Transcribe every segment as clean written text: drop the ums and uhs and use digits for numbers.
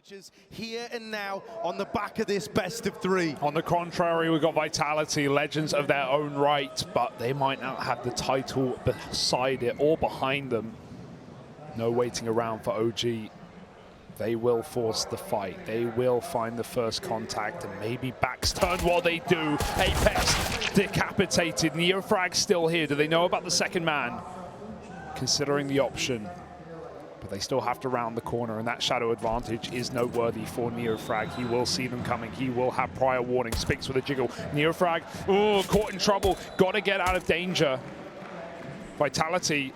Majors here and now on the back of this best of three. On the contrary, we've got Vitality, legends of their own right, but they might not have the title beside it or behind them. No waiting around for OG. They will force the fight. They will find the first contact and maybe backsturn while they do. Apex decapitated. Neofrag still here. Do they know about the second man? Considering the option. But they still have to round the corner, and that shadow advantage is noteworthy for Neofrag. He will see them coming. He will have prior warning. Spinks with a jiggle. Neofrag, oh, caught in trouble. Got to get out of danger. Vitality,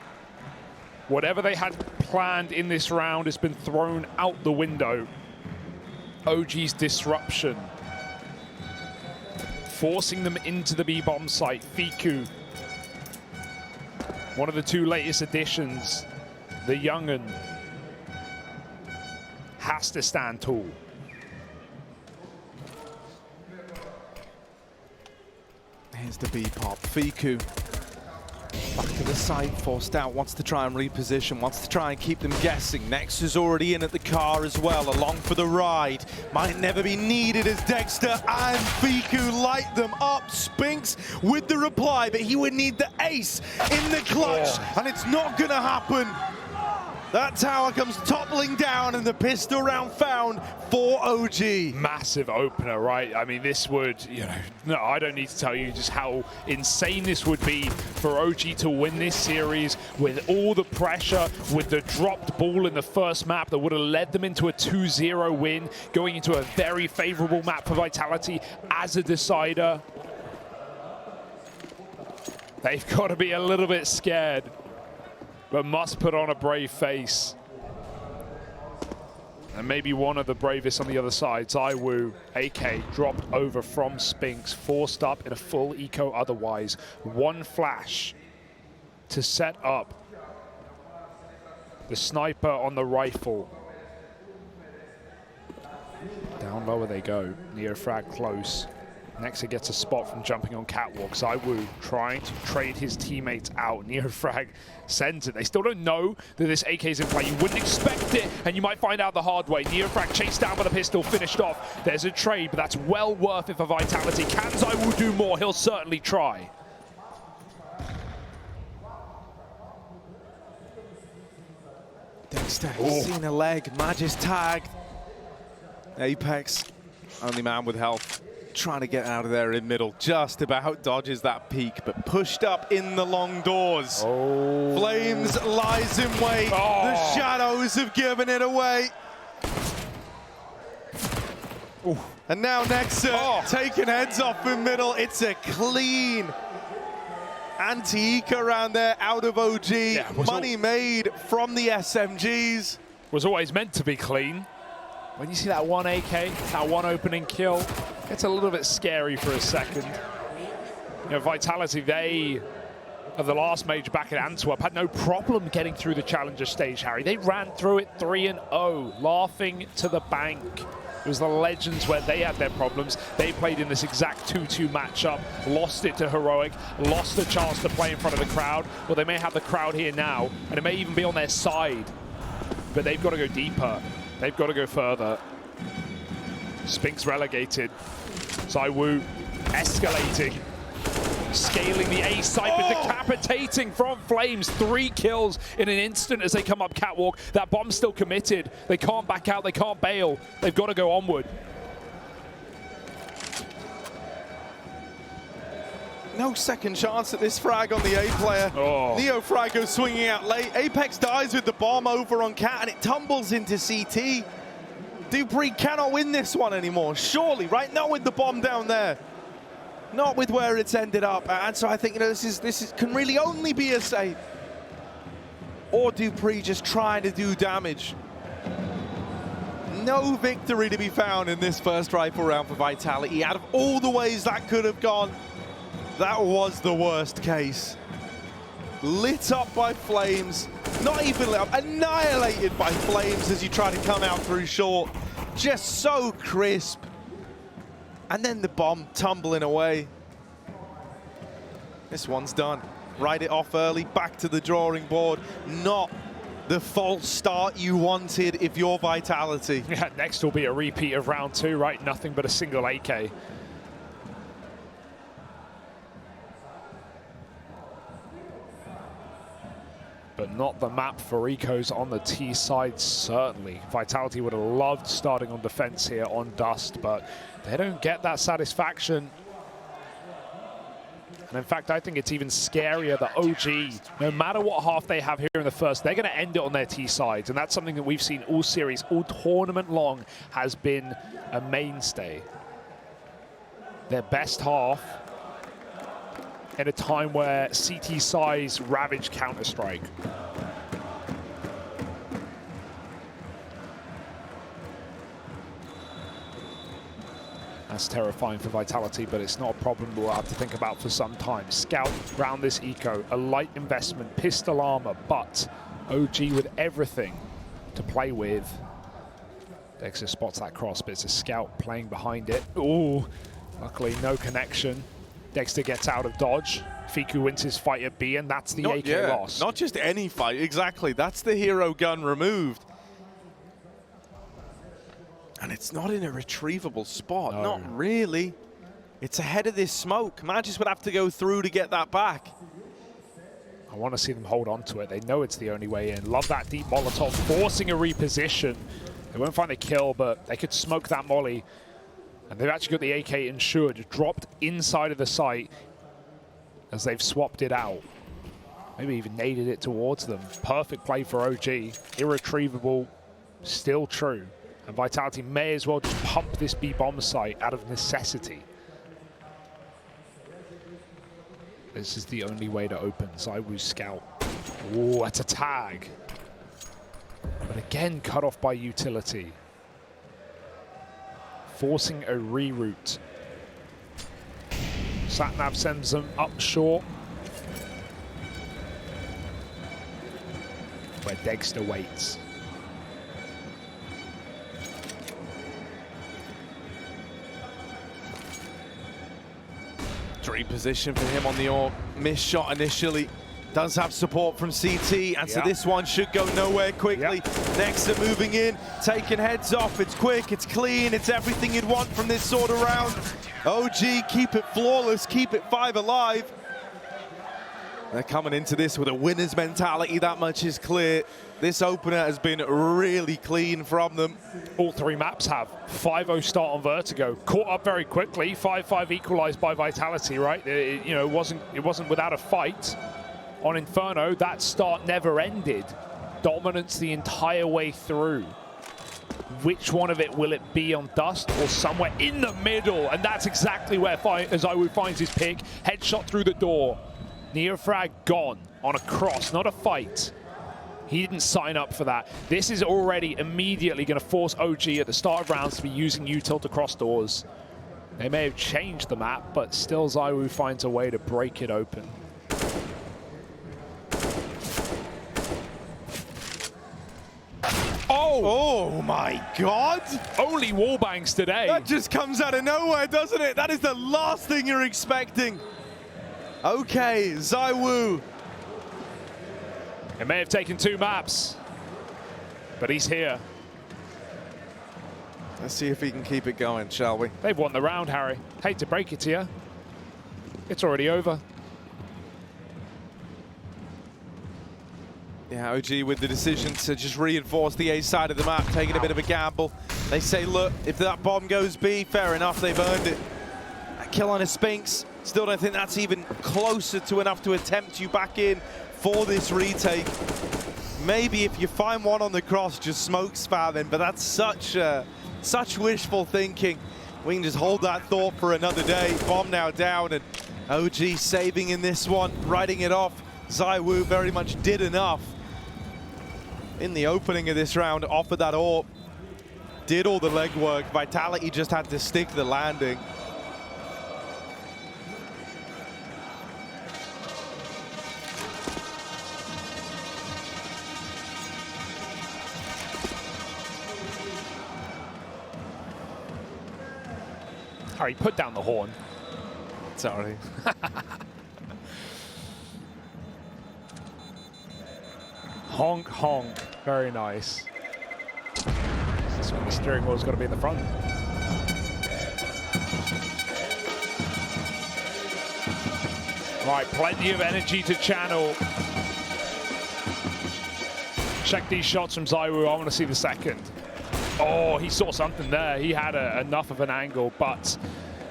whatever they had planned in this round has been thrown out the window. OG's disruption, forcing them into the B-bomb site. Fiku, one of the two latest additions, the young'un, has to stand tall. Here's the B-pop. Fiku back to the side, forced out, wants to try and reposition, wants to try and keep them guessing. Nex is already in at the car as well, along for the ride. Might never be needed as Dexter and Fiku light them up. Spinks with the reply, but he would need the ace in the clutch, and it's not gonna happen. That tower comes toppling down and the pistol round found for OG. Massive opener, right? I mean, this would, no, I don't need to tell you just how insane this would be for OG to win this series with all the pressure, with the dropped ball in the first map that would have led them into a 2-0 win, going into a very favorable map for Vitality as a decider. They've got to be a little bit scared, but must put on a brave face. And maybe one of the bravest on the other side. ZywOo, AK, dropped over from Spinks, forced up in a full eco otherwise. One flash to set up the sniper on the rifle. Down lower they go. Neofrag close. Nexa gets a spot from jumping on catwalk. ZywOo trying to trade his teammates out. Neofrag sends it. They still don't know that this AK is in play. You wouldn't expect it, and you might find out the hard way. Neofrag chased down with a pistol, finished off. There's a trade, but that's well worth it for Vitality. Can ZywOo do more? He'll certainly try. Dexter, seen a leg. Magis tagged. Apex, only man with health, trying to get out of there in middle. Just about dodges that peak, but pushed up in the long doors. Oh. Flames lies in wait. Oh. The shadows have given it away. Ooh. And now Nexa taking heads off in middle. It's a clean anti-eco around there out of OG. Yeah, money made from the SMGs. Was always meant to be clean. When you see that one AK, that one opening kill, it's a little bit scary for a second. Vitality, they, of the last major back at Antwerp, had no problem getting through the challenger stage, Harry. They ran through it 3-0, laughing to the bank. It was the Legends where they had their problems. They played in this exact 2-2 matchup, lost it to Heroic, lost the chance to play in front of the crowd. Well, they may have the crowd here now, and it may even be on their side, but they've got to go deeper. They've got to go further. Spinks relegated. ZywOo escalating. Scaling the A site, but decapitating from Flames. 3 kills in an instant as they come up catwalk. That bomb's still committed. They can't back out, they can't bail. They've got to go onward. No second chance at this frag on the A player. Neofrag goes swinging out late. Apex dies with the bomb over on Cat, and it tumbles into CT. dupreeh cannot win this one anymore, surely, right? Not with the bomb down there. Not with where it's ended up. And so I think this can really only be a save. Or dupreeh just trying to do damage. No victory to be found in this first rifle round for Vitality. Out of all the ways that could have gone, that was the worst case. Lit up by Flames, not even lit up, annihilated by Flames as you try to come out through short. Just so crisp. And then the bomb tumbling away. This one's done. Write it off early, back to the drawing board. Not the false start you wanted if you're Vitality. Yeah, next will be a repeat of round 2, right? Nothing but a single AK. But not the map for Eco's on the T side, certainly. Vitality would have loved starting on defense here on Dust, but they don't get that satisfaction. And in fact, I think it's even scarier that OG, no matter what half they have here in the first, they're going to end it on their T sides. And that's something that we've seen all series, all tournament long, has been a mainstay. Their best half in a time where CT size ravaged Counter-Strike. That's terrifying for Vitality, but it's not a problem we'll have to think about for some time. Scout round this eco, a light investment, pistol armor, but OG with everything to play with. Dexter spots that cross, but it's a Scout playing behind it. Ooh, luckily no connection. Dexter gets out of dodge. Fiku wins his fight at B, and that's the AK loss. Not just any fight, exactly. That's the hero gun removed. And it's not in a retrievable spot, No. not really. It's ahead of this smoke. Magis would have to go through to get that back. I want to see them hold on to it. They know it's the only way in. Love that deep Molotov, forcing a reposition. They won't find the kill, but they could smoke that molly. And they've actually got the AK insured, dropped inside of the site as they've swapped it out. Maybe even naded it towards them. Perfect play for OG. Irretrievable, still true. And Vitality may as well just pump this B-bomb site out of necessity. This is the only way to open. ZywOo's Scout. Oh, that's a tag. But again, cut off by utility. Forcing a reroute. Satnav sends them up short. Where Dexter waits. Dream position for him on the AWP. Missed shot initially. Does have support from CT, and so this one should go nowhere quickly. Nexter moving in, taking heads off. It's quick, it's clean, it's everything you'd want from this sort of round. OG, keep it flawless, keep it 5 alive. They're coming into this with a winner's mentality, that much is clear. This opener has been really clean from them. All 3 maps have 5-0 start on Vertigo. Caught up very quickly, 5-5 equalized by Vitality, right? It wasn't without a fight. On Inferno, that start never ended. Dominance the entire way through. Which one of it will it be on Dust or somewhere in the middle? And that's exactly where ZywOo finds his pick. Headshot through the door. Neofrag gone on a cross, not a fight. He didn't sign up for that. This is already immediately going to force OG at the start of rounds to be using util to cross doors. They may have changed the map, but still ZywOo finds a way to break it open. Oh my God! Only wallbangs today. That just comes out of nowhere, doesn't it? That is the last thing you're expecting. Okay, ZywOo. It may have taken 2 maps, but he's here. Let's see if he can keep it going, shall we? They've won the round, Harry. Hate to break it to you. It's already over. Yeah, OG with the decision to just reinforce the A side of the map, taking a bit of a gamble. They say, look, if that bomb goes B, fair enough, they've earned it. A kill on a Spinks. Still don't think that's even closer to enough to attempt you back in for this retake. Maybe if you find one on the cross, just smoke spamming, but that's such wishful thinking. We can just hold that thought for another day. Bomb now down, and OG saving in this one, writing it off. ZywOo very much did enough in the opening of this round, offered that AWP, did all the legwork. Vitality just had to stick the landing. Harry, put down the horn. Honk, honk. Very nice. This one, the steering wheel's got to be in the front. Right, plenty of energy to channel. Check these shots from ZywOo. I want to see the second. Oh, he saw something there. He had enough of an angle, but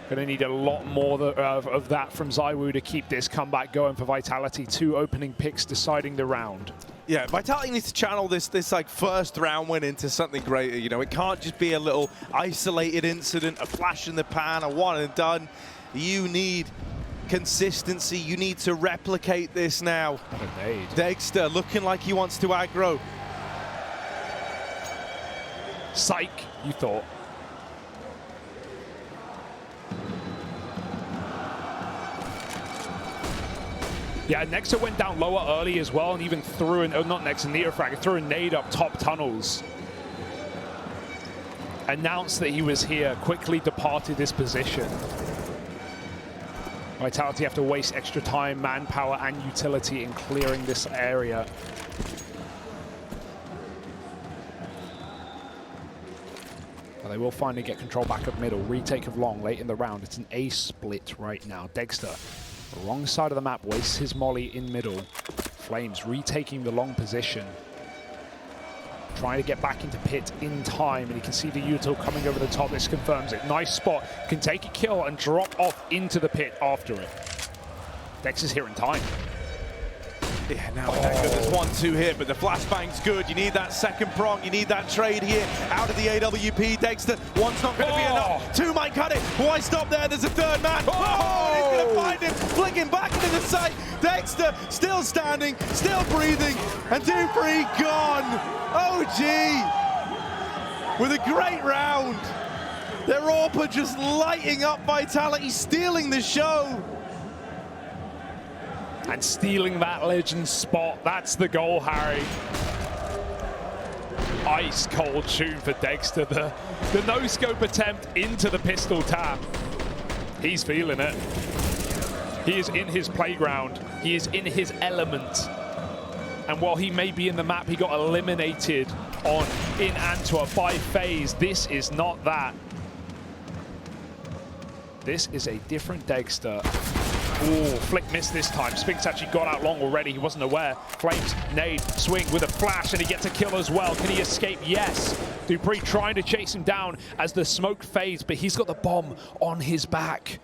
going to need a lot more of that from ZywOo to keep this comeback going for Vitality. 2 opening picks deciding the round. Yeah, Vitality needs to channel this like first round win into something greater. You know, it can't just be a little isolated incident, a flash in the pan, a one and done. You need consistency. You need to replicate this now. What a nade. Dexter looking like he wants to aggro. Psych, you thought. Yeah, Nexa went down lower early as well, and even threw an, not Nexa, Neofrag, threw a nade up top tunnels. Announced that he was here, quickly departed this position. Vitality have to waste extra time, manpower, and utility in clearing this area. But they will finally get control back of middle. Retake of long late in the round. It's an A split right now. Dexter, the wrong side of the map, wastes his molly in middle. Flames retaking the long position. Trying to get back into pit in time, and you can see the util coming over the top. This confirms it. Nice spot. Can take a kill and drop off into the pit after it. Dex is here in time. Yeah, now there's 1-2 here, but the flashbang's good. You need that second prong. You need that trade here out of the AWP. Dexter, one's not going to be enough. 2 might cut it. Why stop there? There's a third man. Oh, he's going to find him. Flicking back into the site. Dexter still standing, still breathing, and Dupree gone. OG with a great round. Their AWPer just lighting up Vitality, stealing the show. And stealing that legend spot. That's the goal, Harry. Ice cold tune for Dexter. The no-scope attempt into the pistol tap. He's feeling it. He is in his playground. He is in his element. And while he may be in the map, he got eliminated in Antwerp by FaZe. This is not that. This is a different Dexter. Ooh, Flick missed this time. Spinks actually got out long already. He wasn't aware. Flames, nade, swing with a flash, and he gets a kill as well. Can he escape? Yes. Dupree trying to chase him down as the smoke fades, but he's got the bomb on his back.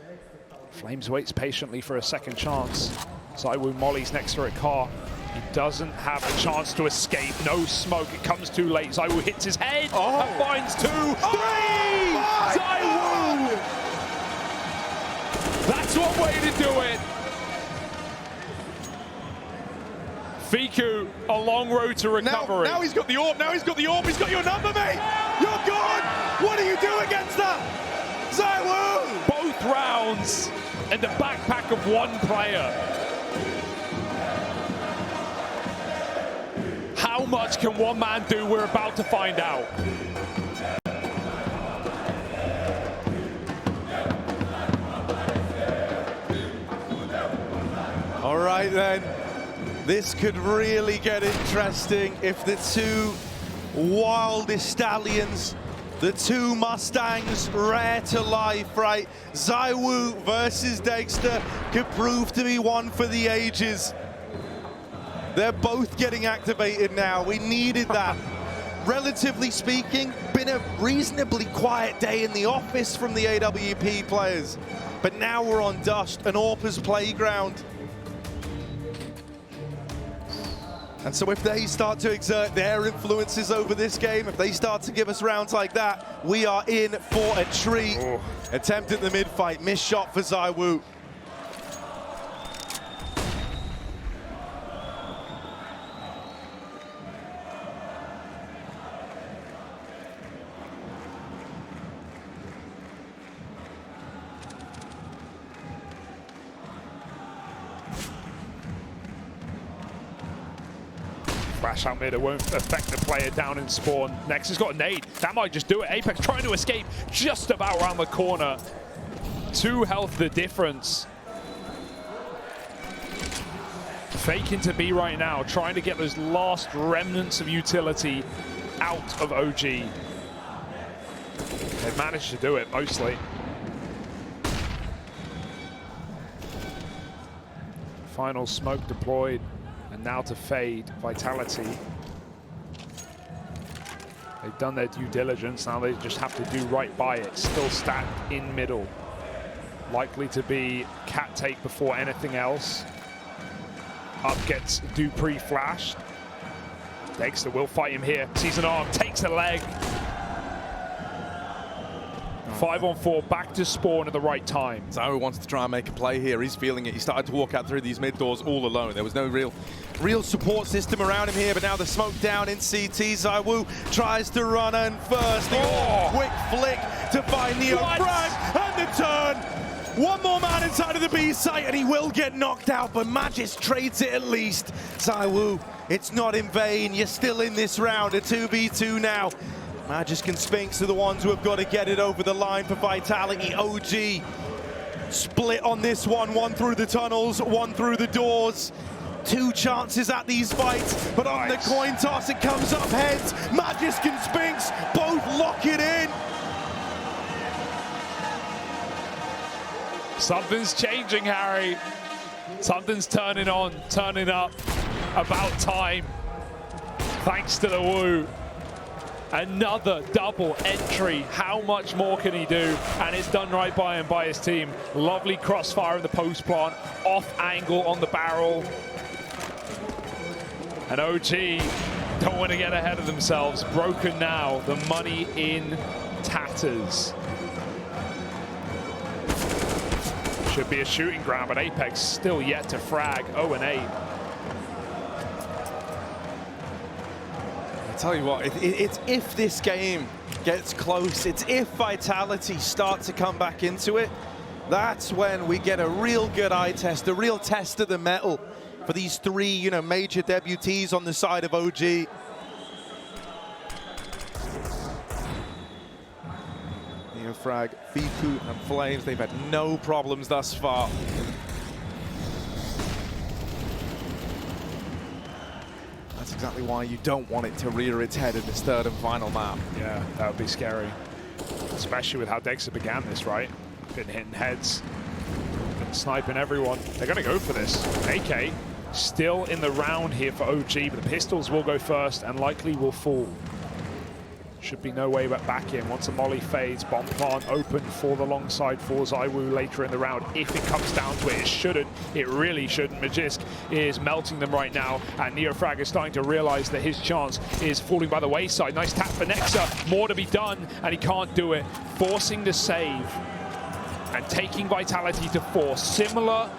Flames waits patiently for a second chance. ZywOo mollies next to a car. He doesn't have a chance to escape. No smoke. It comes too late. ZywOo hits his head. And finds 2, 3! ZywOo! That's one way to do it. Fiku, a long road to recovery. Now he's got the AWP. Now he's got the AWP. He's got your number, mate. You're gone. What do you do against that? ZywOo! Both rounds and the backpack of one player. How much can one man do? We're about to find out. All right, then. This could really get interesting if the 2 wildest stallions, the 2 Mustangs, rare to life, right? ZywOo versus Dexter could prove to be one for the ages. They're both getting activated now. We needed that. Relatively speaking, been a reasonably quiet day in the office from the AWP players. But now we're on Dust, an AWPer's playground. And so if they start to exert their influences over this game, if they start to give us rounds like that, we are in for a treat. Attempt at the mid-fight, missed shot for ZywOo. Flash out mid, it won't affect the player down in spawn. Next has got a nade. That might just do it. Apex trying to escape just about around the corner. 2 health the difference. faking to B right now, trying to get those last remnants of utility out of OG. They've managed to do it, mostly. Final smoke deployed, and now to fade Vitality. They've done their due diligence, now they just have to do right by it. Still stacked in middle. Likely to be cat take before anything else. Up gets Dupree flashed. Dexter will fight him here. Sees an arm, takes a leg. 5-on-4, back to spawn at the right time. ZywOo wants to try and make a play here. He's feeling it. He started to walk out through these mid doors all alone. There was no real support system around him here, but now the smoke down in CT. ZywOo tries to run in first. Quick flick to find NeoFrag and the turn. One more man inside of the B site and he will get knocked out, but Magis trades it at least. ZywOo, it's not in vain. You're still in this round, a 2v2 now. Magisk and Spinks are the ones who have got to get it over the line for Vitality. OG split on this one. One through the tunnels, one through the doors. Two chances at these fights, but on the coin toss it comes up heads. Magisk and Spinks both lock it in. Something's changing, Harry. Something's turning on, turning up. About time. Thanks to the Woo. Another double entry. How much more can he do? And it's done right by him, by his team. Lovely crossfire in the post plant. Off angle on the barrel. And OG don't want to get ahead of themselves. Broken now. The money in tatters. Should be a shooting ground, but Apex still yet to frag. 0-8. I tell you what, it's if this game gets close, it's if Vitality start to come back into it, that's when we get a real good eye test, a real test of the metal for these three, major debutees on the side of OG. Neofrag, Fiku, and Flames, they've had no problems thus far. That's exactly why you don't want it to rear its head in this third and final map. Yeah, that would be scary. Especially with how Dexter began this, right? Been hitting heads, been sniping everyone. They're gonna go for this. AK still in the round here for OG, but the pistols will go first and likely will fall. Should be no way but back in. Once a molly fades, bomb plant open for the long side for ZywOo later in the round. If it comes down to it, it shouldn't. It really shouldn't. Magisk is melting them right now, and NeoFrag is starting to realize that his chance is falling by the wayside. Nice tap for Nexa. More to be done, and he can't do it. Forcing the save and taking Vitality to 4. Similar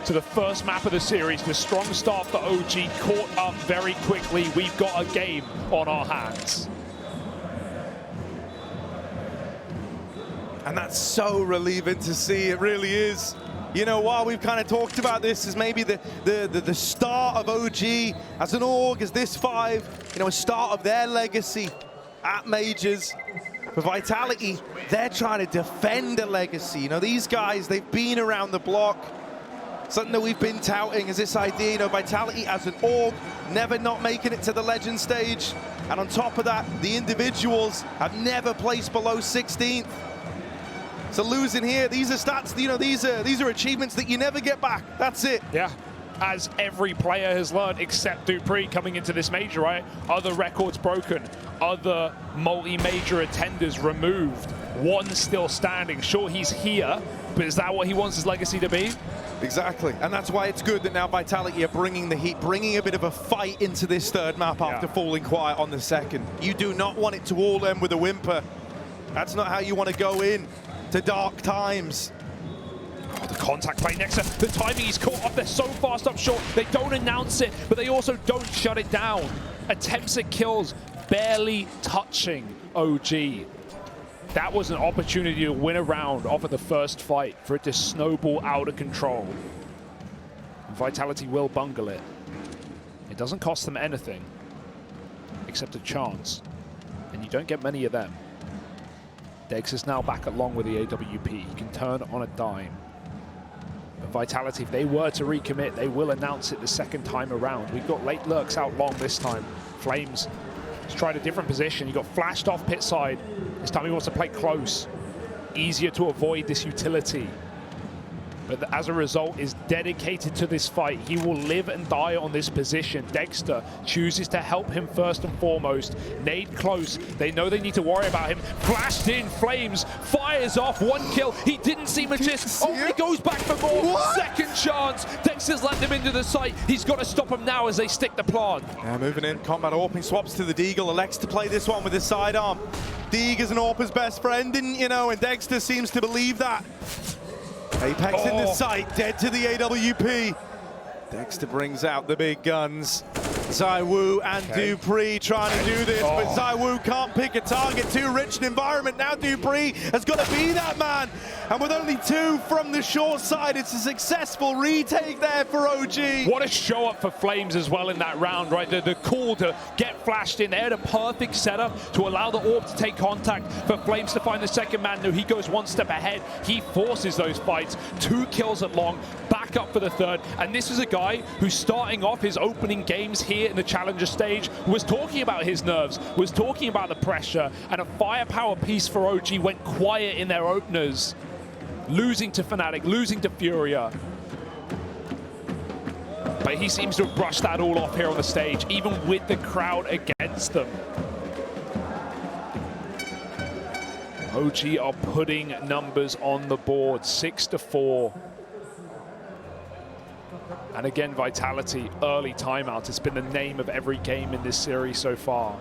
to the first map of the series, the strong start for OG caught up very quickly. We've got a game on our hands. And that's so relieving to see, it really is. While we've kind of talked about this as maybe the start of OG as an org, as this 5, a start of their legacy at Majors. For Vitality, they're trying to defend a legacy. These guys, they've been around the block. Something that we've been touting is this idea, Vitality as an org, never not making it to the legend stage. And on top of that, the individuals have never placed below 16th. So losing here, these are stats, these are achievements that you never get back. That's it. Yeah, as every player has learned, except Dupree coming into this major, right? Other records broken, other multi-major attenders removed. One still standing. Sure, he's here, but is that what he wants his legacy to be? Exactly, and that's why it's good that now Vitality are bringing the heat, bringing a bit of a fight into this third map after falling quiet on the second. You do not want it to all end with a whimper. That's not how you want to go in to dark times. Oh, the contact by Nexa. The timing is caught up. They're so fast up short. They don't announce it, but they also don't shut it down. Attempts at kills, barely touching OG. That was an opportunity to win a round off of the first fight for it to snowball out of control. Vitality will bungle it. It doesn't cost them anything except a chance, and you don't get many of them. Dex is now back at long with the AWP. He can turn on a dime. But Vitality, if they were to recommit, they will announce it the second time around. We've got late lurks out long this time. Flames has tried a different position. He got flashed off pit side. This time he wants to play close. Easier to avoid this utility. But as a result, is dedicated to this fight. He will live and die on this position. Dexter chooses to help him first and foremost. Nade close. They know they need to worry about him. Flashed in, Flames, fires off, 1 kill. He didn't see Magis. Oh, he goes back for more. What? Second chance. Dexter's let him into the site. He's got to stop him now as they stick the plant. Yeah, moving in, combat AWPing, swaps to the Deagle. Elects to play this one with his sidearm. Deagle is an AWPer's best friend, and Dexter seems to believe that. Apex in the sight, dead to the AWP. Dexter brings out the big guns. ZywOo and Dupree trying to do this, but ZywOo can't pick a target. Too rich an environment. Now Dupree has got to be that man. And with only 2 from the short side, it's a successful retake there for OG. What a show up for Flames as well in that round, right? The call to get flashed in. They had a perfect setup to allow the AWP to take contact, for Flames to find the second man. No, he goes 1 step ahead. He forces those fights. 2 kills at long, back up for the third. And this is a guy who's starting off his opening games here in the challenger stage, was talking about his nerves, was talking about the pressure, and a firepower piece for OG went quiet in their openers. Losing to fnatic, losing to FURIA. But he seems to have brushed that all off here on the stage, even with the crowd against them. OG are putting numbers on the board, 6-4. And again, Vitality, early timeout. It's been the name of every game in this series so far.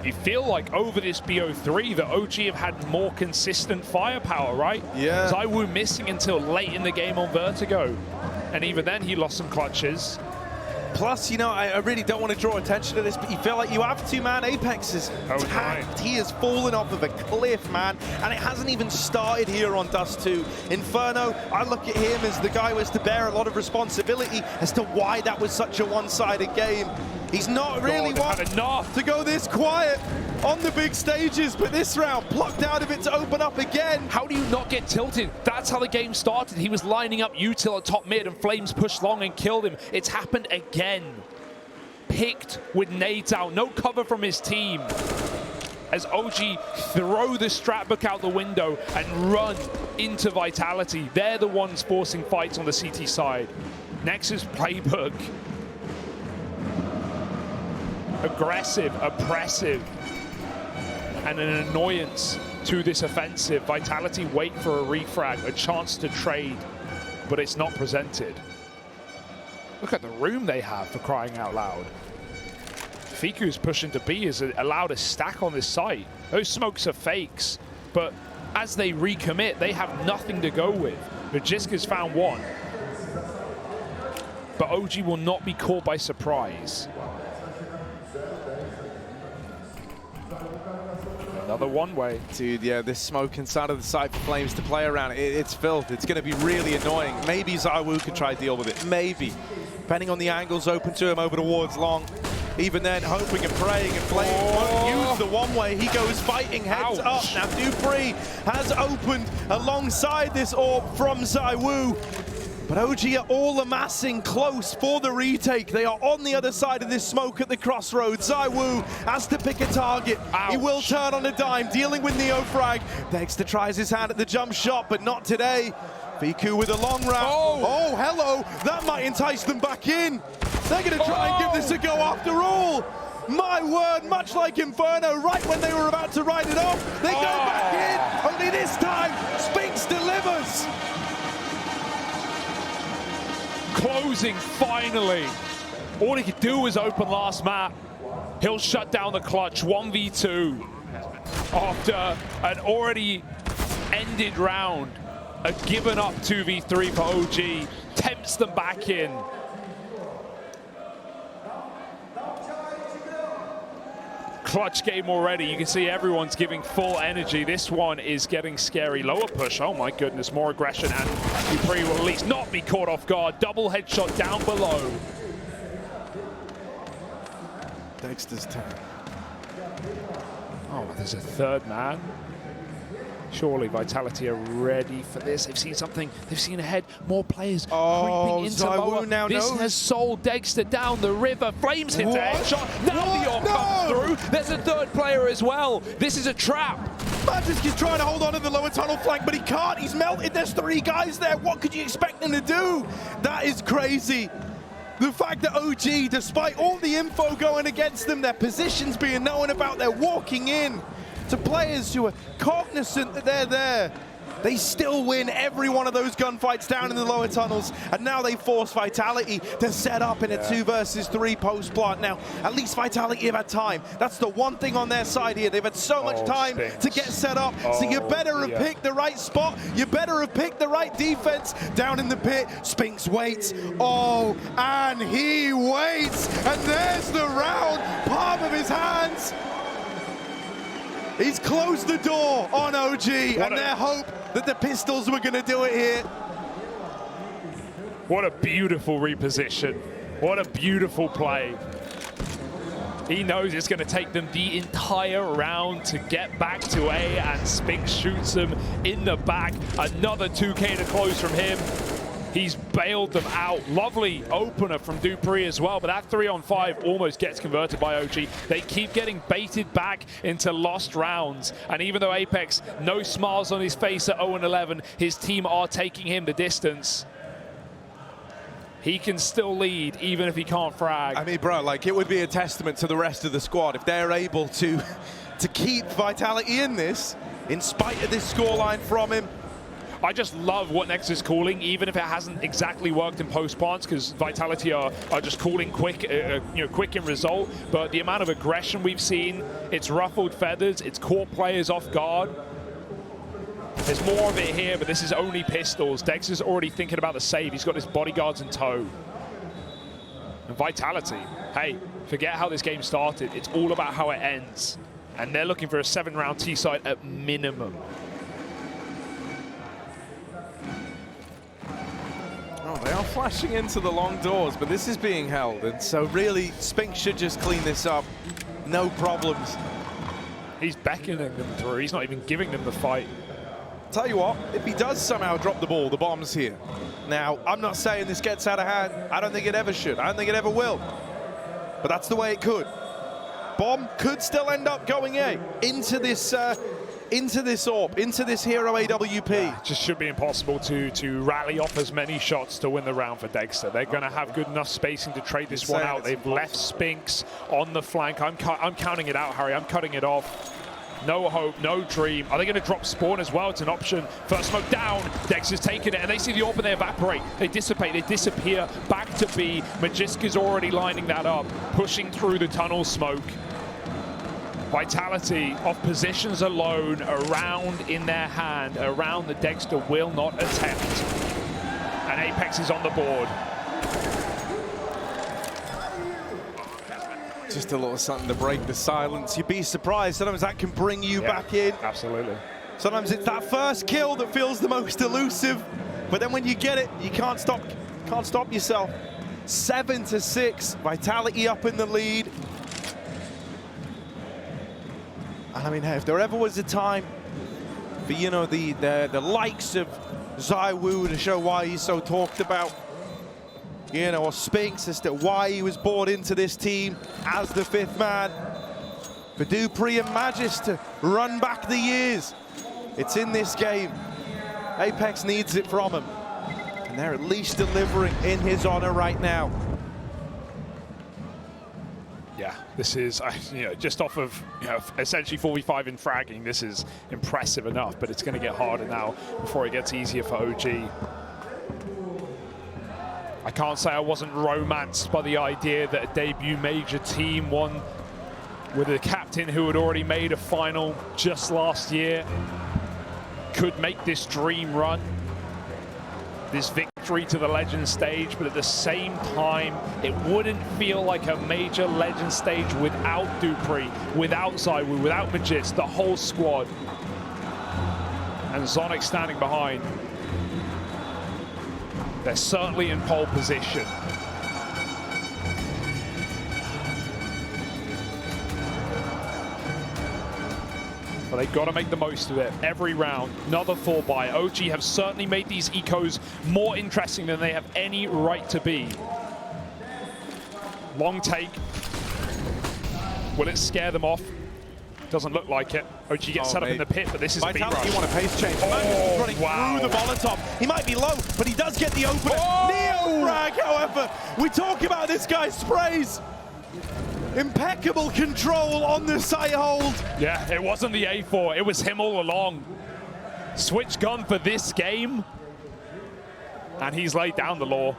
You feel like over this BO3, the OG have had more consistent firepower, right? Yeah. ZywOo missing until late in the game on Vertigo. And even then, he lost some clutches. Plus, I really don't want to draw attention to this, but you feel like you have 2 man Apex is tagged. He has fallen off of a cliff, man, and it hasn't even started here on Dust 2. Inferno, I look at him as the guy who has to bear a lot of responsibility as to why that was such a one-sided game. He's not really one to go this quiet on the big stages, but this round plucked out of it to open up again. How do you not get tilted? That's how the game started. He was lining up util at top mid and Flames pushed long and killed him. It's happened again. Picked with nades out, no cover from his team. As OG throw the strat book out the window and run into Vitality. They're the ones forcing fights on the CT side. Nexus playbook. Aggressive, oppressive, and an annoyance to this offensive. Vitality wait for a refrag, a chance to trade, but it's not presented. Look at the room they have, for crying out loud. Fiku's pushing to B is allowed a stack on this site. Those smokes are fakes, but as they recommit, they have nothing to go with. Magiska's found 1. But OG will not be caught by surprise. Another one-way. Dude, yeah, this smoke inside of the site for Flames to play around, it's filled. It's going to be really annoying. Maybe ZywOo could try to deal with it. Maybe. Depending on the angles open to him over towards long. Even then, hoping and praying, and Flames won't use the one-way. He goes fighting heads up. Now, Dupree has opened alongside this AWP from ZywOo. But OG are all amassing close for the retake. They are on the other side of this smoke at the crossroads. ZywOo has to pick a target. Ouch. He will turn on a dime, dealing with Neo Frag. Dexter tries his hand at the jump shot, but not today. Fiku with a long round. Oh, hello. That might entice them back in. They're going to try and give this a go after all. My word, much like Inferno, right when they were about to ride it off, they go back in. Only this time, Spinks delivers. Closing, finally. All he could do was open last map. He'll shut down the clutch, 1v2. After an already ended round, a given up 2v3 for OG, tempts them back in. Clutch game already. You can see everyone's giving full energy. This one is getting scary. Lower push. Oh my goodness, more aggression, and Dupree will at least not be caught off guard. Double headshot down below. Dexter's turn. Oh, there's a third man. Surely Vitality are ready for this. They've seen something. They've seen ahead. More players creeping into lower. Now this has sold Dexter down the river. Flames hit the headshot. Now the AWP comes through. There's a third player as well. This is a trap. Magisk is trying to hold on to the lower tunnel flank, but he can't. He's melted. There's 3 guys there. What could you expect him to do? That is crazy. The fact that OG, despite all the info going against them, their positions being known about, they're walking in to players who are cognizant that they're there. They still win every one of those gunfights down in the lower tunnels, and now they force Vitality to set up in a 2 versus 3 post plant. Now, at least Vitality have had time. That's the one thing on their side here. They've had so much time to get set up, so you better have picked the right spot. You better have picked the right defense down in the pit. Spinks waits. Oh, and he waits, and there's the round, palm of his hands. He's closed the door on OG and their hope that the Pistols were going to do it here. What a beautiful reposition. What a beautiful play. He knows it's going to take them the entire round to get back to A, and Spinks shoots him in the back. Another 2K to close from him. He's bailed them out. Lovely opener from Dupree as well, but that 3-on-5 almost gets converted by OG. They keep getting baited back into lost rounds, and even though Apex, no smiles on his face at 0-11, his team are taking him the distance. He can still lead, even if he can't frag. I mean, bro, like, it would be a testament to the rest of the squad if they're able to keep Vitality in this, in spite of this scoreline from him. I just love what Nex is calling, even if it hasn't exactly worked in post plants, because Vitality are just calling quick, quick in result. But the amount of aggression we've seen, it's ruffled feathers, it's caught players off guard. There's more of it here, but this is only Pistols. Dex is already thinking about the save. He's got his bodyguards in tow. And Vitality, hey, forget how this game started. It's all about how it ends. And they're looking for a 7-round T-side at minimum. Oh, they are flashing into the long doors, but this is being held, and so really, Spinks should just clean this up. No problems. He's beckoning them through. He's not even giving them the fight. Tell you what, if he does somehow drop the ball, the bomb's here. Now, I'm not saying this gets out of hand. I don't think it ever should. I don't think it ever will. But that's the way it could. Bomb could still end up going into this AWP, into this Hero AWP. Yeah, it just should be impossible to rally off as many shots to win the round for Dexter. They're going to have good enough spacing to trade this one out. They've left Spinks on the flank. I'm counting it out, Harry. I'm cutting it off. No hope, no dream. Are they going to drop spawn as well? It's an option. First smoke down. Dexter's taking it, and they see the AWP and they evaporate. They dissipate, they disappear. Back to B. Magisk is already lining that up, pushing through the tunnel smoke. Vitality off positions alone, around in their hand, around the Dexter will not attempt. And Apex is on the board. Just a little something to break the silence. You'd be surprised. Sometimes that can bring you back in. Absolutely. Sometimes it's that first kill that feels the most elusive, but then when you get it, you can't stop yourself. 7-6, Vitality up in the lead. And I mean, hey, if there ever was a time for, you know, the likes of ZywOo to show why he's so talked about, you know, or Spinks as to why he was brought into this team as the 5th man, for Dupree and Magisk to run back the years, it's in this game. Apex needs it from him, and they're at least delivering in his honor right now. Yeah, this is, just off of, essentially 45 in fragging, this is impressive enough, but it's going to get harder now before it gets easier for OG. I can't say I wasn't romanced by the idea that a debut major team, one with a captain who had already made a final just last year, could make this dream run, this victory to the Legend stage, but at the same time, it wouldn't feel like a major Legend stage without Dupree, without ZywOo, without Magisk, the whole squad. And Zonic standing behind. They're certainly in pole position. but they've got to make the most of it. Every round, another 4-buy. OG have certainly made these ecos more interesting than they have any right to be. Long take. Will it scare them off? Doesn't look like it. OG gets set up in the pit, but this is Vitality a beat rush. want a pace change. Oh, Running wow. through the Molotov. He might be low, but he does get the opener. Oh! Neo Frag, however, we talk about this guy's sprays. Impeccable control on the site hold. Yeah, it wasn't the A4. It was him all along. Switch gun for this game. And he's laid down the law.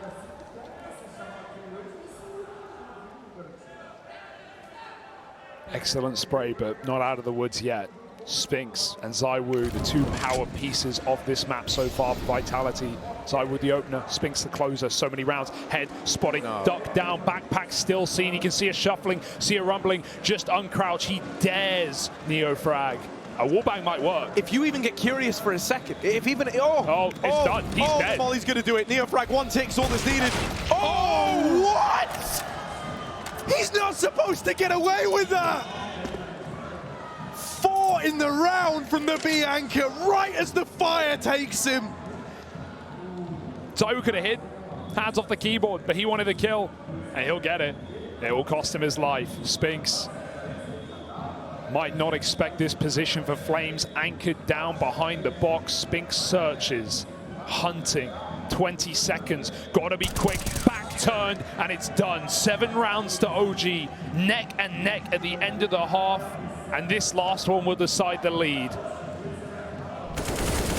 Excellent spray, but not out of the woods yet. Spinks and ZywOo, the two power pieces of this map so far for Vitality. ZywOo the opener, Spinks the closer, so many rounds. Head spotting, duck down, backpack still seen. You can see a shuffling, see a rumbling, just uncrouch. He dares Neo Frag. A wallbang might work. If you even get curious for a second, if even, it's done, he's dead. Molly's gonna do it. Neo Frag, one tick's all that's needed. Oh, what? He's not supposed to get away with that! 4 in the round from the B anchor, right as the fire takes him. ZywOo could have hit, hands off the keyboard, but he wanted the kill, and he'll get it. It will cost him his life. Spinks might not expect this position for Flames, anchored down behind the box. Spinks searches, hunting, 20 seconds, gotta be quick, back turned, and it's done. 7 rounds to OG, neck and neck at the end of the half, and this last one will decide the lead.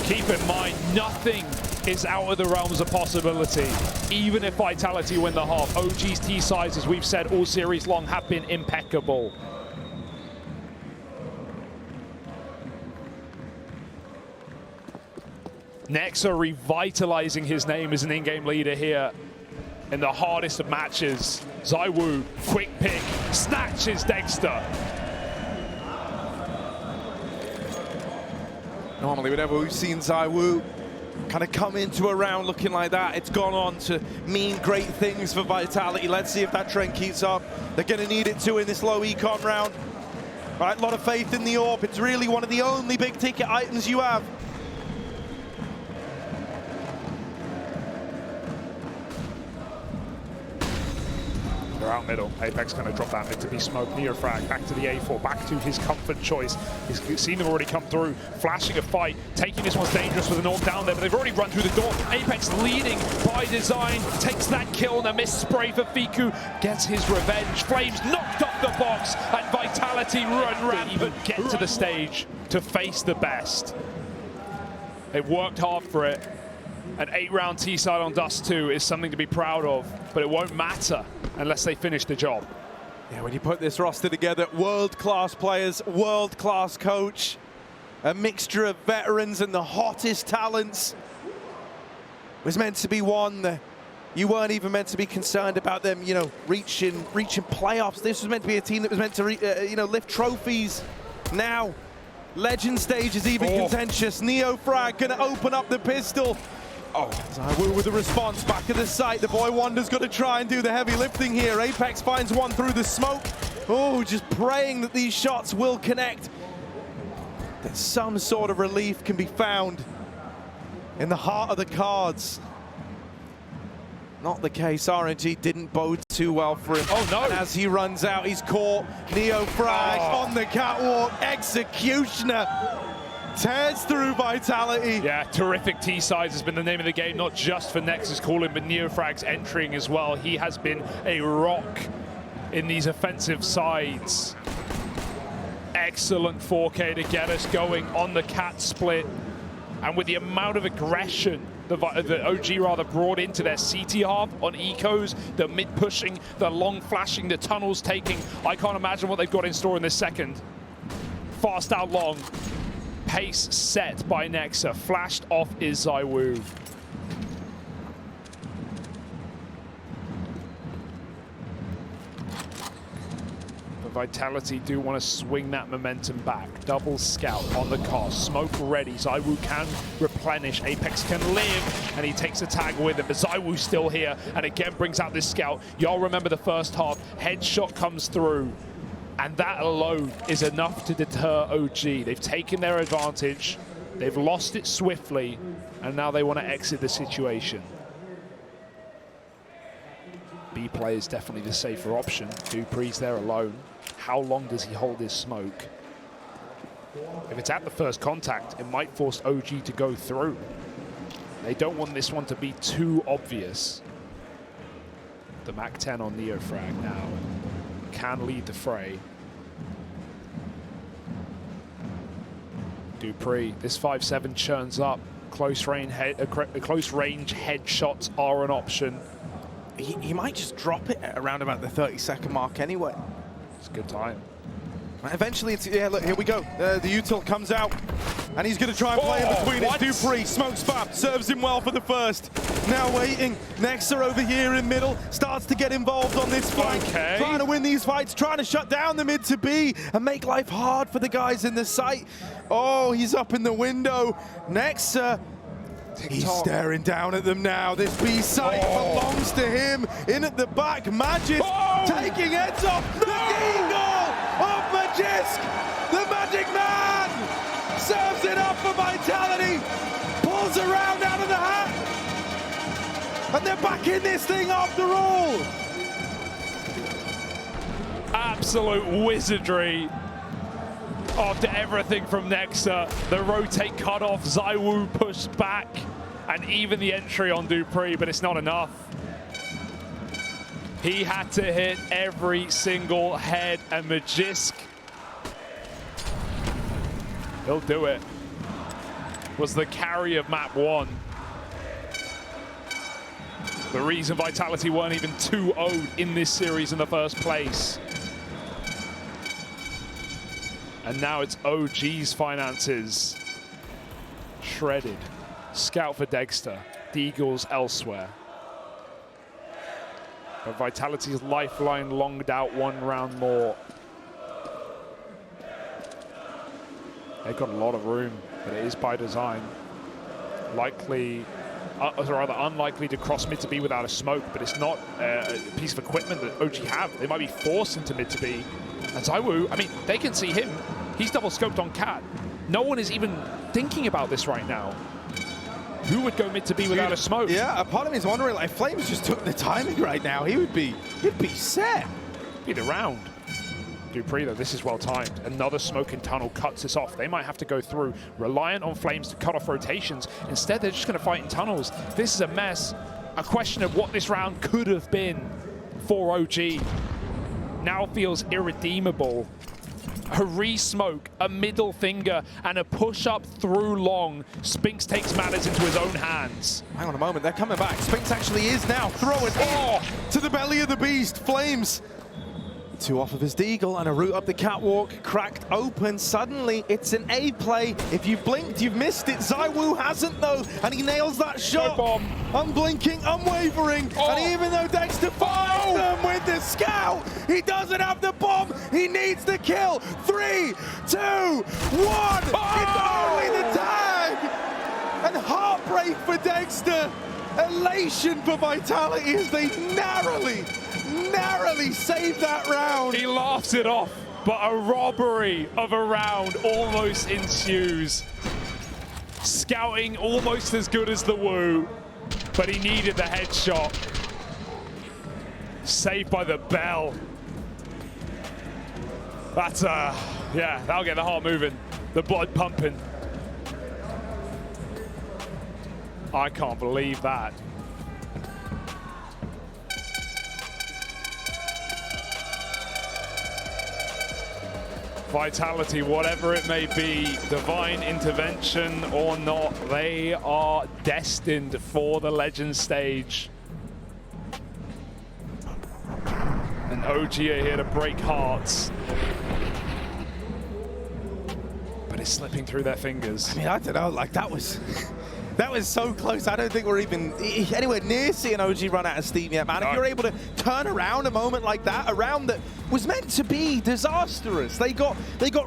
Keep in mind, nothing is out of the realms of possibility. Even if Vitality win the half, OG's T-sides, as we've said all series long, have been impeccable. Nexa revitalizing his name as an in-game leader here in the hardest of matches. ZywOo, quick pick, snatches Dexter. Normally, whenever we've seen ZywOo kind of come into a round looking like that, it's gone on to mean great things for Vitality. Let's see if that trend keeps up. They're going to need it too in this low econ round. Right, a lot of faith in the AWP. It's really one of the only big ticket items you have. They're out middle. Apex going to drop that mid to be smoked. Neo Frag back to the A4, back to his comfort choice. He's seen them already come through, flashing a fight, taking this one's dangerous with an AWP down there, but they've already run through the door. Apex leading by design, takes that kill and a missed spray for Fiku, gets his revenge. Flames knocked off the box, and Vitality run even get to the stage to face the best. They've worked hard for it. An 8-round T-side on Dust 2 is something to be proud of, but it won't matter unless they finish the job. Yeah, when you put this roster together, world-class players, world-class coach, a mixture of veterans and the hottest talents. It was meant to be one. You weren't even meant to be concerned about them, you know, reaching playoffs. This was meant to be a team that was meant to, you know, lift trophies. Now, Legend stage is even contentious. Neo Frag gonna open up the pistol. ZywOo with the response back at the site. The boy Wonder's got to try and do the heavy lifting here. Apex finds one through the smoke. Oh, just praying that these shots will connect. That some sort of relief can be found in the heart of the cards. Not the case. RNG didn't bode too well for him. Oh no! And as he runs out, he's caught. Neo Frag on the catwalk. Executioner tears through Vitality. Yeah, terrific T-sides has been the name of the game, not just for Nexus calling, but Neo Frag's entering as well. He has been a rock in these offensive sides. Excellent 4K to get us going on the cat split. And with the amount of aggression the OG brought into their CT half on ecos, the mid pushing, the long flashing, the tunnels taking, I can't imagine what they've got in store in this second. Fast out long. Pace set by Nexa. Flashed off is ZywOo. But Vitality do want to swing that momentum back. Double scout on the car. Smoke ready. ZywOo can replenish. Apex can live. And he takes a tag with him. But ZywOo's still here. And again brings out this scout. Y'all remember the first half. Headshot comes through. And that alone is enough to deter OG. They've taken their advantage, they've lost it swiftly, and now they want to exit the situation. B play is definitely the safer option. Dupree's there alone. How long does he hold his smoke? If it's at the first contact, it might force OG to go through. They don't want this one to be too obvious. The MAC-10 on Neofrag now can lead the fray. Dupree, this 5-7 churns up. Close range headshots are an option. He might just drop it at around about the 30-second mark anyway. It's a good time. Eventually, it's, yeah, look, here we go. The util comes out, and he's going to try and play in between it. Dupree, smoke spam, serves him well for the first. Now waiting. NeXe over here in middle, starts to get involved on this flank. Okay. Trying to win these fights, trying to shut down the mid to B and make life hard for the guys in the site. Oh, he's up in the window. NeXe, he's staring down at them now. This B site belongs to him. In at the back, Magic taking heads off. The Eagle of Magisk, the Magic Man, serves it up for Vitality, pulls a round out of the hat, and they're back in this thing after all. Absolute wizardry. After everything from NeXe, the rotate cut off, ZywOo pushed back, and even the entry on Dupree, but it's not enough. He had to hit every single head, and Magisk, he'll do it, was the carry of map 1. The reason Vitality weren't even 2-0'd in this series in the first place. And now it's OG's finances. Shredded. Scout for Dexter. Deagles elsewhere. But Vitality's lifeline longed out one round more. They've got a lot of room, but it is by design. Likely, or rather unlikely to cross mid to B without a smoke, but it's not a piece of equipment that OG have. They might be forced into mid to B. And ZywOo, I mean, they can see him. He's double scoped on Cat. No one is even thinking about this right now. Who would go mid to B without a smoke? Yeah, a part of me is wondering, like, Flames just took the timing right now. He'd be set. Be the round. Dupree, though, this is well timed. Another smoking tunnel cuts this off. They might have to go through, reliant on Flames to cut off rotations. Instead, they're just going to fight in tunnels. This is a mess. A question of what this round could have been for OG now feels irredeemable. A re-smoke, a middle finger, and a push-up through long. Spinks takes matters into his own hands. Hang on a moment, they're coming back. Spinks actually is now throwing to the belly of the beast. Flames. 2 off of his Deagle and a route up the catwalk, cracked open. Suddenly, it's an A play. If you've blinked, you've missed it. ZywOo hasn't though, and he nails that shot. No bomb. Unblinking, unwavering, and even though Dexter finds them with the scout, he doesn't have the bomb. He needs the kill. 3, 2, 1. It's only the tag, and heartbreak for Dexter. Elation for Vitality as they narrowly saved that round. He laughs it off, but a robbery of a round almost ensues. Scouting almost as good as the Woo, but he needed the headshot. Saved by the bell. That's, yeah, that'll get the heart moving, the blood pumping. I can't believe that. Vitality, whatever it may be, divine intervention or not, they are destined for the Legend stage. And OG are here to break hearts. But it's slipping through their fingers. I mean, I don't know, like that was That was so close. I don't think we're even anywhere near seeing OG run out of steam yet, man. If you're able to turn around a moment like that, a round that was meant to be disastrous. They got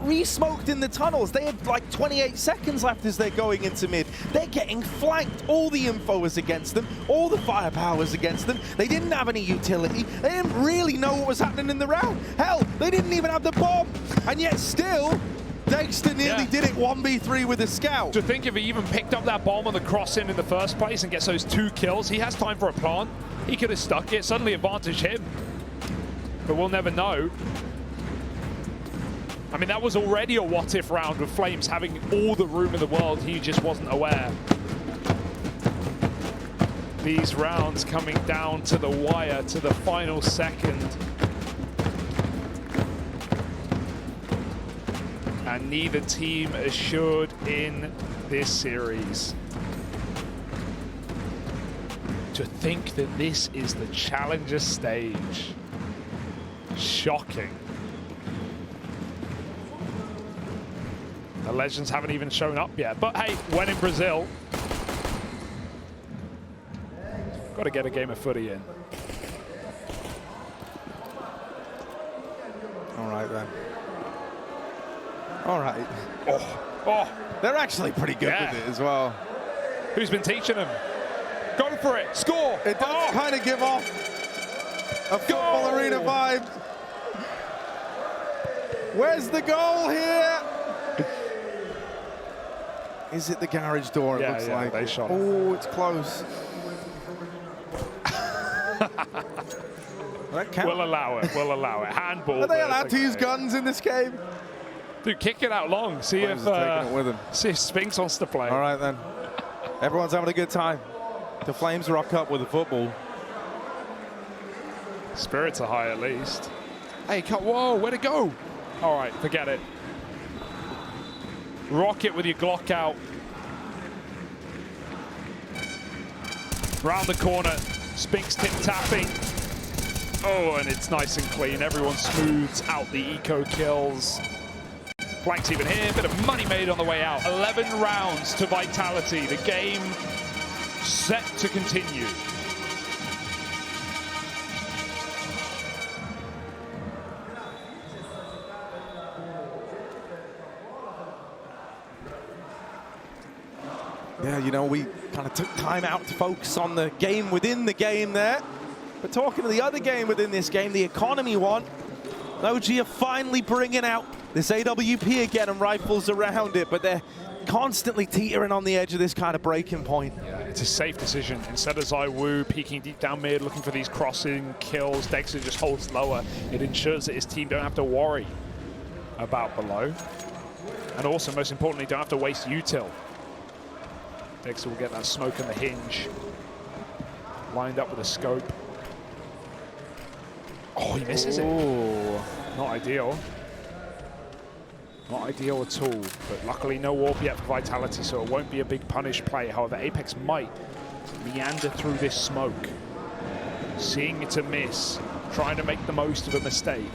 re-smoked in the tunnels. They had like 28 seconds left as they're going into mid. They're getting flanked. All the info was against them. All the firepower was against them. They didn't have any utility. They didn't really know what was happening in the round. Hell, they didn't even have the bomb. And yet still, Dexter nearly did it 1v3 with a scout. To think if he even picked up that bomb on the cross-in in the first place and gets those 2 kills, he has time for a plant. He could have stuck it, suddenly advantage him. But we'll never know. I mean, that was already a what-if round with Flames having all the room in the world. He just wasn't aware. These rounds coming down to the wire, to the final second. And neither team assured in this series. To think that this is the challenger stage. Shocking. The legends haven't even shown up yet. But hey, when in Brazil, got to get a game of footy in. All right then. All right. Oh, they're actually pretty good with it as well. Who's been teaching them? Go for it, score. It does kind of give off a football arena vibe. Where's the goal here? Is it the garage door? It looks like. They shot it. Oh, it's close. That count? We'll allow it. We'll allow it. Handball. Are they allowed to use guns in this game? Dude, kick it out long. See if Spinks wants to play. All right then. Everyone's having a good time. The Flames rock up with the football. Spirits are high at least. Hey, whoa, where'd it go? All right, forget it. Rocket with your Glock out. Round the corner. Spinks tip tapping. Oh, and it's nice and clean. Everyone smooths out the eco kills. Flanks even here, bit of money made on the way out. 11 rounds to Vitality. The game set to continue. Yeah, you know, we kind of took time out to focus on the game within the game there. But talking to the other game within this game, the economy one, OG are finally bringing out this AWP again and rifles around it, but they're constantly teetering on the edge of this kind of breaking point. Yeah, it's a safe decision. Instead of ZywOo peeking deep down mid, looking for these crossing kills, Dexter just holds lower. It ensures that his team don't have to worry about below. And also, most importantly, don't have to waste util. Dexter will get that smoke on the hinge. Lined up with a scope. Oh, he misses it. Not ideal. Not ideal at all, but luckily no warp yet for Vitality, so it won't be a big punish play. However, Apex might meander through this smoke. Seeing it's a miss, trying to make the most of a mistake.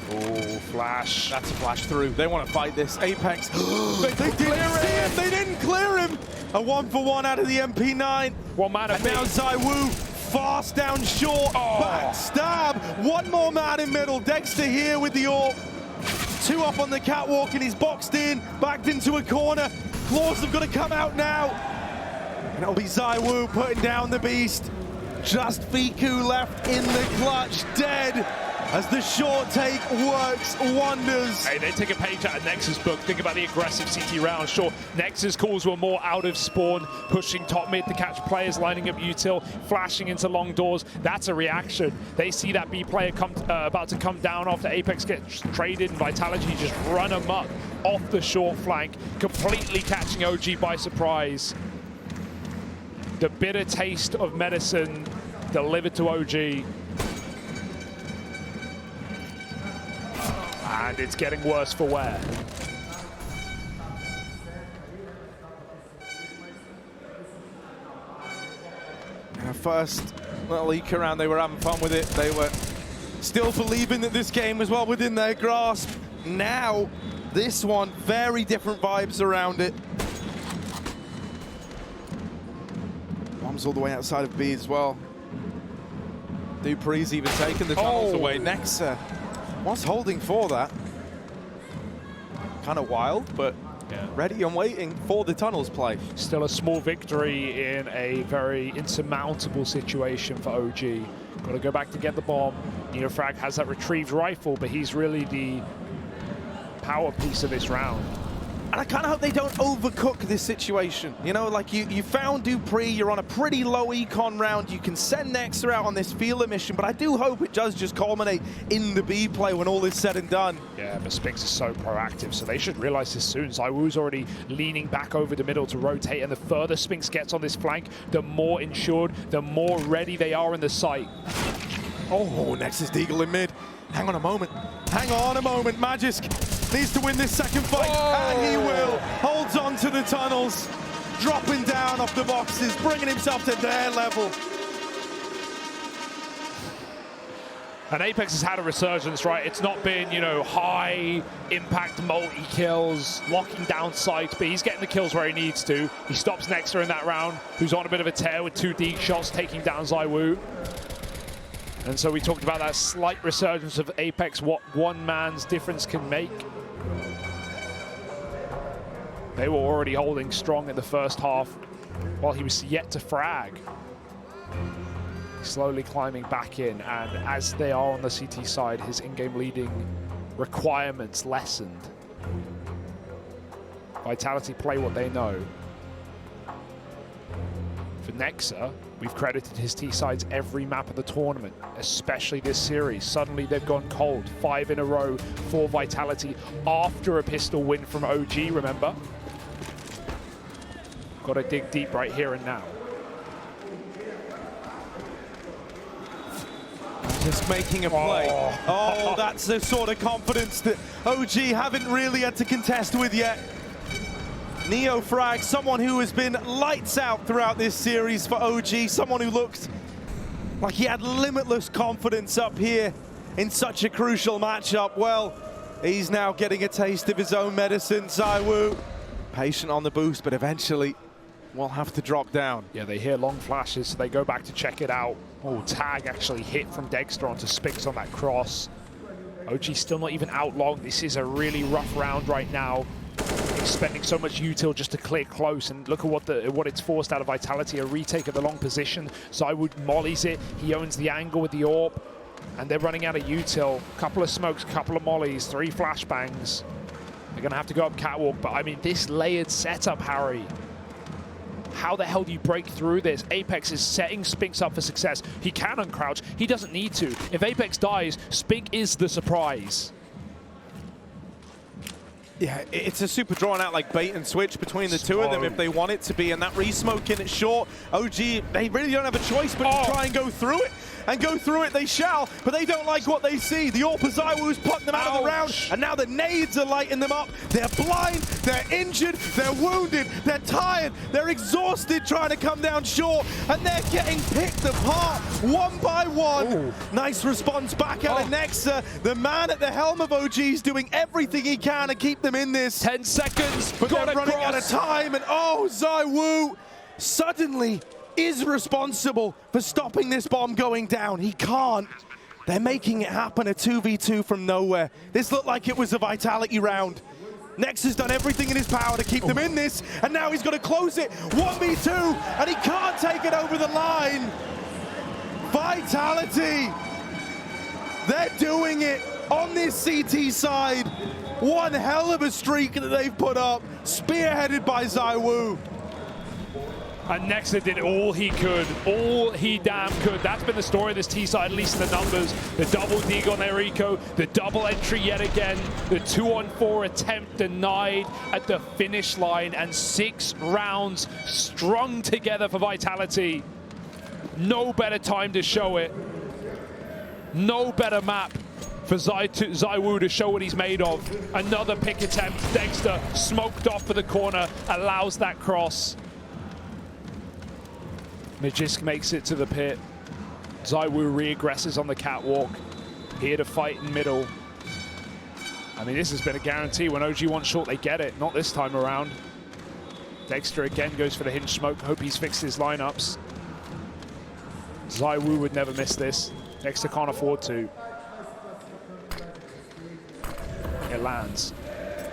Oh, flash. That's a flash through. They want to fight this. Apex. they didn't see him. They didn't clear him. A 1-for-1 out of the MP9. One man and now ZywOo fast down short. Backstab. One more man in middle. Dexter here with the AWP. 2 up on the catwalk and he's boxed in. Backed into a corner. Claws have got to come out now. And it'll be ZywOo putting down the beast. Just Fiku left in the clutch. Dead. As the short take works wonders. Hey, they take a page out of Nexus' book. Think about the aggressive CT round. Sure, Nexus calls were more out of spawn, pushing top mid to catch players, lining up util, flashing into long doors. That's a reaction. They see that B player about to come down after Apex gets traded, and Vitality just run amok off the short flank, completely catching OG by surprise. The bitter taste of medicine delivered to OG. And it's getting worse for wear. First little eek around, they were having fun with it. They were still believing that this game was well within their grasp. Now, This one, very different vibes around it. Bombs all the way outside of B as well. Dupree's even taken the tunnels away. NEXE was holding for that. Kind of wild, but ready and waiting for the tunnels play. Still a small victory in a very insurmountable situation for OG. Got to go back to get the bomb. Neofrag has that retrieved rifle, but he's really the power piece of this round. And I kind of hope they don't overcook this situation. You know, like you found Dupree, you're on a pretty low econ round. You can send NEXE out on this feeler mission, but I do hope it does just culminate in the B play when all is said and done. Yeah, but Spinks is so proactive, so they should realize this soon. ZywOo's already leaning back over the middle to rotate, and the further Spinks gets on this flank, the more insured, the more ready they are in the site. Oh, Nexus Deagle in mid. Hang on a moment. Hang on a moment. Magisk needs to win this second fight, and he will. Holds on to the tunnels, dropping down off the boxes, bringing himself to their level. And Apex has had a resurgence, right? It's not been, you know, high impact multi-kills, locking down sites, but he's getting the kills where he needs to. He stops NEXE in that round, who's on a bit of a tear with 2 deep shots, taking down ZywOo. And so we talked about that slight resurgence of Apex, what one man's difference can make. They were already holding strong in the first half while he was yet to frag. Slowly climbing back in, and as they are on the CT side, his in-game leading requirements lessened. Vitality play what they know. For NEXE, we've credited his T-sides every map of the tournament, especially this series. Suddenly they've gone cold, 5 in a row for Vitality after a pistol win from OG, remember? Got to dig deep right here and now. Just making a play. Oh, that's the sort of confidence that OG haven't really had to contest with yet. Neofrag, someone who has been lights out throughout this series for OG, someone who looked like he had limitless confidence up here in such a crucial matchup. Well, he's now getting a taste of his own medicine. ZywOo, patient on the boost, but eventually will have to drop down. Yeah, they hear long flashes, so they go back to check it out. Oh, tag actually hit from Dexter onto Spinks on that cross. OG still not even out long. This is a really rough round right now. He's spending so much util just to clear close, and look at what it's forced out of Vitality. A retake of the long position. ZywOo mollies it. He owns the angle with the AWP, and they're running out of util. Couple of smokes, couple of mollies, 3 flashbangs. They're gonna have to go up catwalk, but I mean, this layered setup, Harry. How the hell do you break through this? Apex is setting Spinks up for success. He can uncrouch. He doesn't need to. If Apex dies, Spink is the surprise. Yeah, it's a super drawn out like bait and switch between the two of them if they want it to be, and that re-smoke in it short. OG, they really don't have a choice but to try and go through it. And go through it they shall, but they don't like what they see. The AWP of ZywOo's putting them out of the round, and now the nades are lighting them up. They're blind, they're injured, they're wounded, they're tired, they're exhausted trying to come down short, and they're getting picked apart one by one. Ooh. Nice response back out of NEXE. The man at the helm of OG is doing everything he can to keep them in this. 10 seconds, but they're running out of time, and ZywOo suddenly is responsible for stopping this bomb going down. He can't. They're making it happen, a 2v2 from nowhere. This looked like it was a Vitality round. NEXE has done everything in his power to keep them in this, and now he's got to close it. 1v2, and he can't take it over the line. Vitality, they're doing it on this CT side. One hell of a streak that they've put up, spearheaded by ZywOo. And NEXE did all he could, all he damn could. That's been the story of this T-side, at least in the numbers. The double dig on their eco, the double entry yet again, the 2-on-4 attempt denied at the finish line, and 6 rounds strung together for Vitality. No better time to show it. No better map for ZywOo to show what he's made of. Another pick attempt. Dexter smoked off for the corner, allows that cross. Magisk makes it to the pit. ZywOo re-aggresses on the catwalk. Here to fight in middle. I mean, this has been a guarantee. When OG wants short, they get it. Not this time around. Dexter again goes for the hinge smoke. Hope he's fixed his lineups. ZywOo would never miss this. Dexter can't afford to. It lands.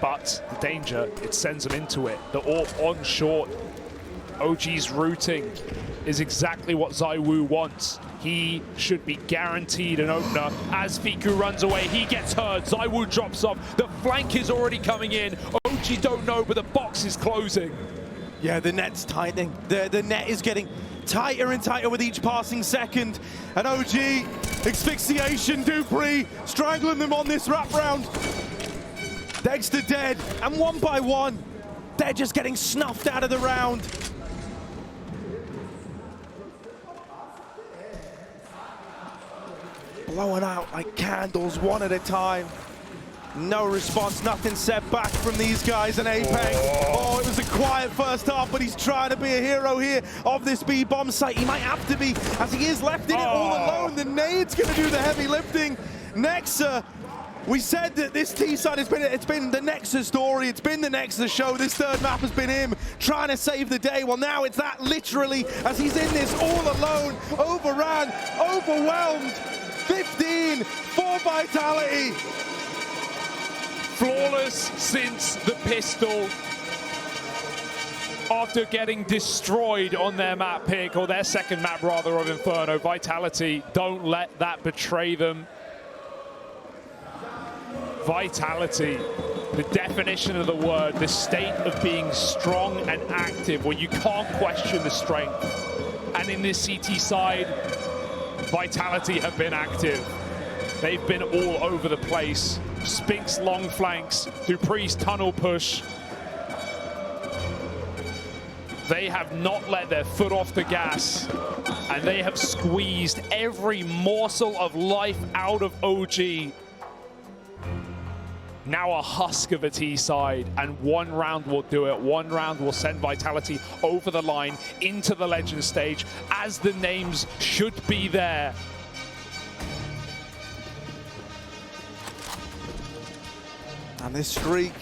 But the danger, it sends him into it. The AWP on short. OG's routing is exactly what ZywOo wants. He should be guaranteed an opener. As Fiku runs away, he gets hurt. ZywOo drops off. The flank is already coming in. OG don't know, but the box is closing. Yeah, the net's tightening. The net is getting tighter and tighter with each passing second. And OG, asphyxiation, dupreeh, strangling them on this wrap round. Dexter dead, and one by one, they're just getting snuffed out of the round. Blowing out like candles, one at a time. No response, nothing said back from these guys, and Apex. Oh, it was a quiet first half, but he's trying to be a hero here of this B-bomb site. He might have to be, as he is left in it all alone. The nade's gonna do the heavy lifting. Nexa, we said that this T-side it's been the Nexa story, it's been the Nexa show. This third map has been him trying to save the day. Well, now it's that literally, as he's in this all alone, overran, overwhelmed. 15 for Vitality. Flawless since the pistol. After getting destroyed on their map pick, or their second map rather, of Inferno, Vitality, don't let that betray them. Vitality, the definition of the word, the state of being strong and active, where you can't question the strength. And in this CT side, Vitality have been active. They've been all over the place. Spink's long flanks, dupreeh's tunnel push. They have not let their foot off the gas, and they have squeezed every morsel of life out of OG. Now a husk of a T side, and one round will do it. One round will send Vitality over the line into the Legend stage, as the names should be there. And this streak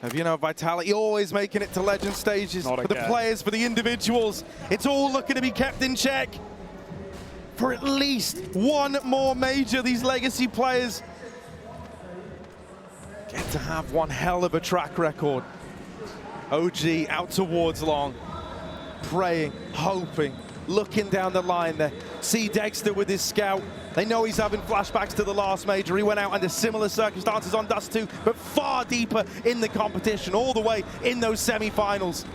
of, Vitality always making it to Legend stages. For the players, for the individuals, it's all looking to be kept in check. For at least one more major, these legacy players get to have one hell of a track record. OG out towards long, praying, hoping, looking down the line there. See Dexter with his scout. They know he's having flashbacks to the last major. He went out under similar circumstances on Dust 2, but far deeper in the competition, all the way in those semi-finals.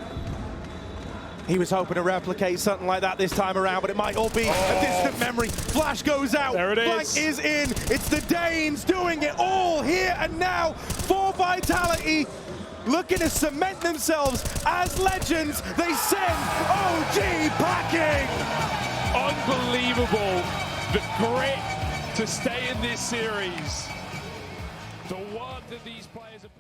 He was hoping to replicate something like that this time around, but it might all be a distant memory. Flash goes out, there it is. Flank is in. It's the Danes doing it all here and now for Vitality. Looking to cement themselves as legends. They send OG packing. Unbelievable. The grit to stay in this series. The work that these players have